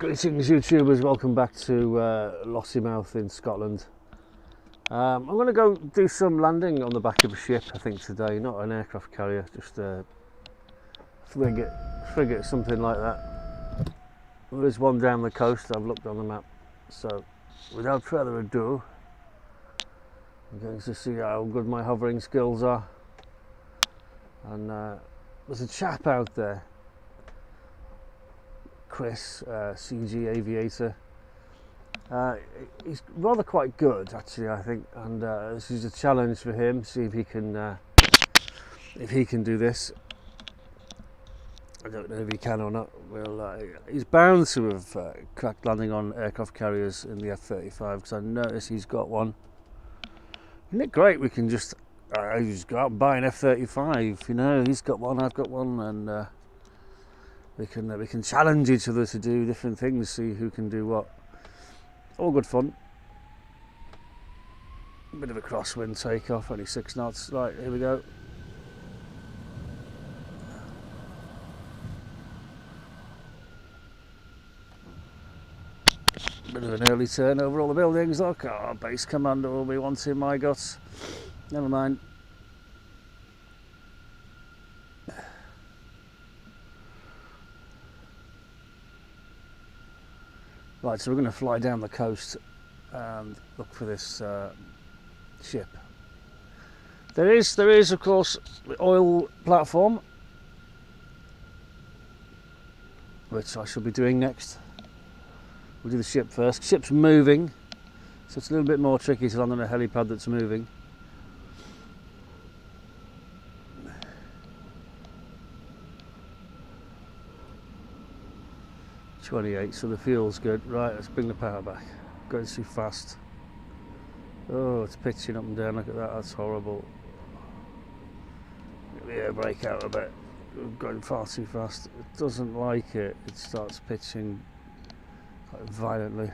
Greetings YouTubers, welcome back to Lossiemouth in Scotland. I'm going to go do some landing on the back of a ship I think today, not an aircraft carrier, just a frigate, something like that. There is one down the coast, I've looked on the map, so without further ado I'm going to see how good my hovering skills are. And there's a chap out there, Chris, CG Aviator. He's rather quite good actually, I think, and this is a challenge for him. See if he can do this. I don't know if he can or not. Well, he's bound to have cracked landing on aircraft carriers in the F-35 because I noticed he's got one. Isn't it great? We can just go out and buy an F-35. You know, he's got one, I've got one, and we can challenge each other to do different things, see who can do what. All good fun. Bit of a crosswind takeoff, only 6 knots. Right, here we go. Bit of an early turn over all the buildings. Look, oh, base commander will be wanting my guts. Never mind. Right, so we're going to fly down the coast and look for this ship. There is of course the oil platform, which I shall be doing next. We'll do the ship first. Ship's moving, so it's a little bit more tricky to land on a helipad that's moving. .28, so the fuel's good. Right, let's bring the power back. Going too fast. Oh, it's pitching up and down. Look at that, that's horrible. Get the air brake out a bit. We're going far too fast. It doesn't like it. It starts pitching quite violently.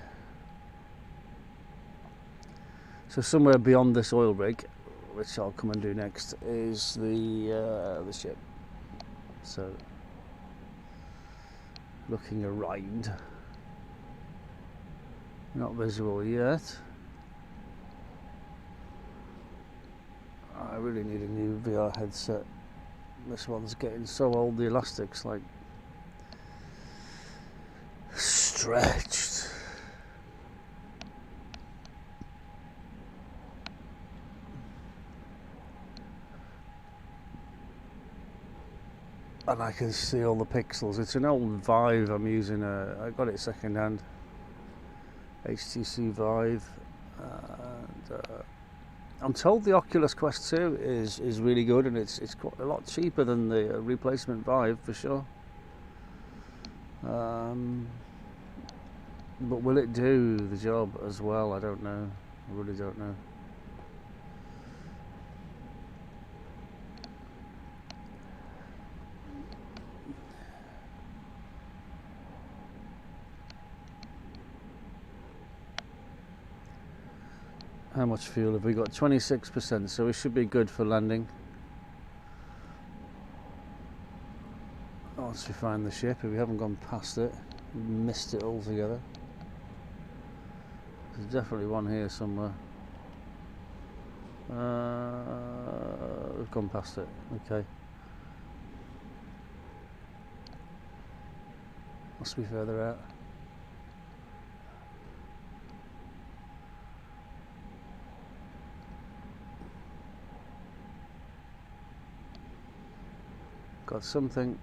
So somewhere beyond this oil rig, which I'll come and do next, is the ship. So looking around, not visible yet. I really need a new VR headset. This one's getting so old, the elastic's like stretched. And I can see all the pixels. It's an old Vive I'm using. I got it second hand. HTC Vive. And, I'm told the Oculus Quest 2 is really good, and it's quite a lot cheaper than the replacement Vive for sure. But will it do the job as well? I don't know. I really don't know. How much fuel have we got? 26%, so we should be good for landing. Once we find the ship, if we haven't gone past it, we missed it altogether. There's definitely one here somewhere. We've gone past it, okay. Must be further out. Got something.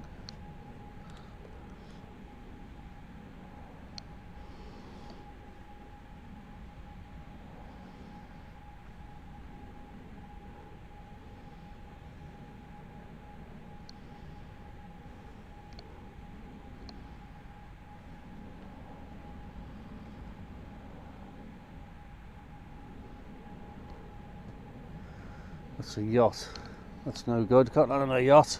That's a yacht. That's no good. Can't land on a yacht.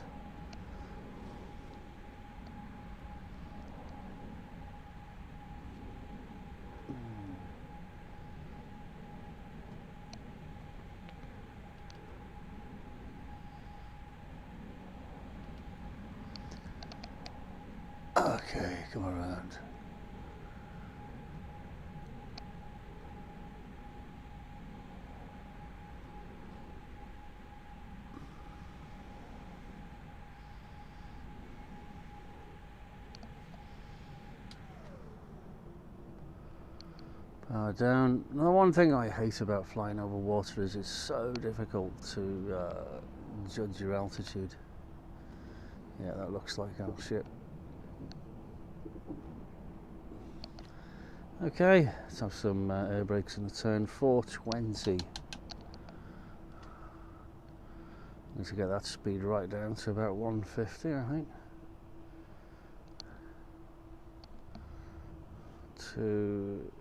Okay, come around. power down. Now, one thing I hate about flying over water is it's so difficult to judge your altitude. Yeah, that looks like our ship. Okay, let's have some air brakes in the turn 420. Need to get that speed right down to about 150, I think. To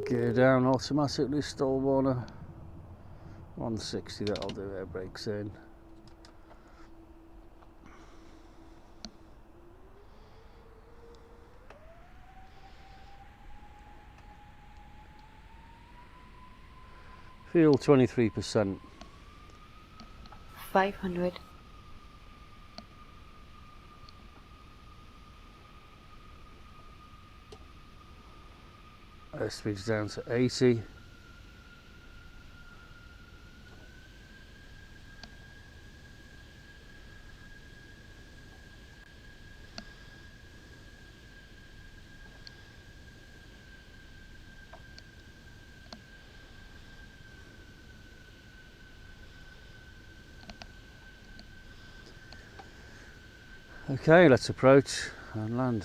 gear down automatically, stall warner 160, that'll do, air brakes in. Fuel 23%. 500. Airspeed's down to 80. Okay, let's approach and land.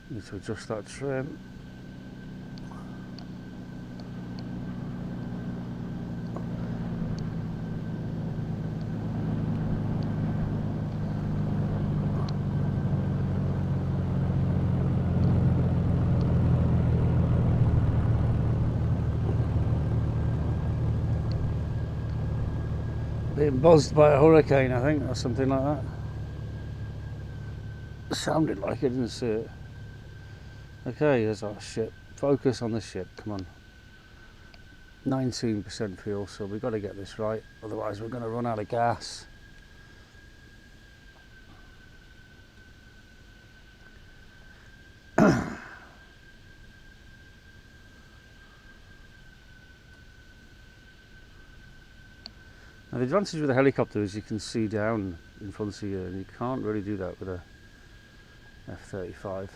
Need to adjust that trim. Being buzzed by a hurricane, I think, or something like that. Sounded like it, didn't see it. Okay, there's our ship. Focus on the ship, come on. 19% fuel, so we've got to get this right, otherwise we're going to run out of gas. Now the advantage with a helicopter is you can see down in front of you, and you can't really do that with a F-35.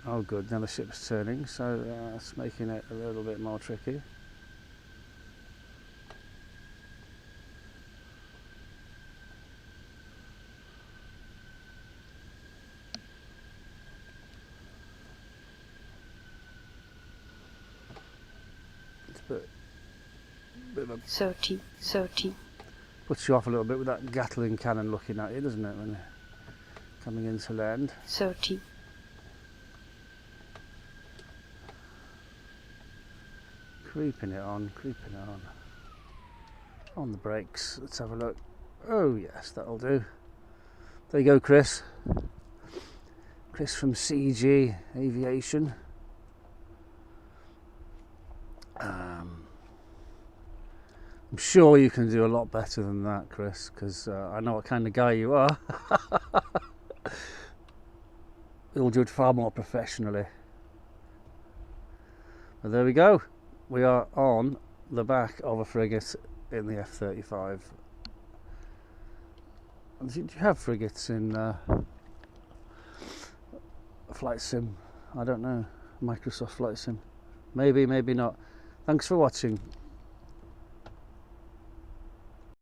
Oh good, now the ship's turning, so that's making it a little bit more tricky. It's a bit of a 30. puts you off a little bit with that Gatling cannon looking at you, doesn't it, when you're coming into land. 30. Creeping it on. On the brakes, let's have a look. Oh yes, that'll do. There you go, Chris. Chris from CG Aviation. I'm sure you can do a lot better than that, Chris, because I know what kind of guy you are. You'll do it far more professionally. But there we go. We are on the back of a frigate in the F-35. Do you have frigates in Flight Sim? I don't know. Microsoft Flight Sim. Maybe, maybe not. Thanks for watching.